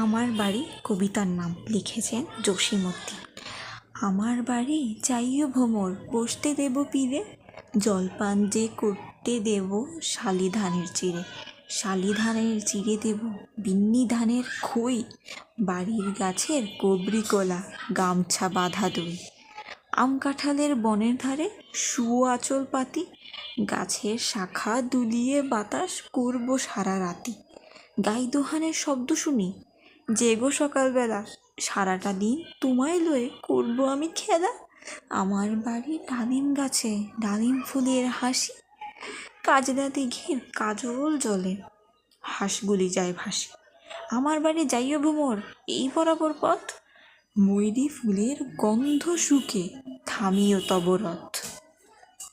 আমার বাড়ি কবিতার নাম লিখেছেন জসীমউদ্দিন। আমার বাড়ি যাইও ভ্রমর, বসতে দেব পীরে, জলপান যে করতে দেব শালি ধানের চিড়ে। শালি ধানের চিড়ে দেব বিন্নি ধানের খই, বাড়ির গাছের কবরি কোলা গামছা বাঁধা দই। আম কাঁঠালের বনের ধারে শুও আঁচল পাতি, গাছের শাখা দুলিয়ে বাতাস করব সারা রাতি। গাই দোহানের শব্দ শুনি জেগো সকালবেলা, সারাটা দিন তোমায় লয়ে করব আমি খেলা। আমার বাড়ি ডালিম গাছে ডালিম ফুলের হাসি, কাজলা দিঘির কাজল জলে হাঁসগুলি যায় ভাসি। আমার বাড়ি যাইও ভ্রমর, এই বরাবর পথ, ময়ূরী ফুলের গন্ধ শুকে থামিও তব রথ।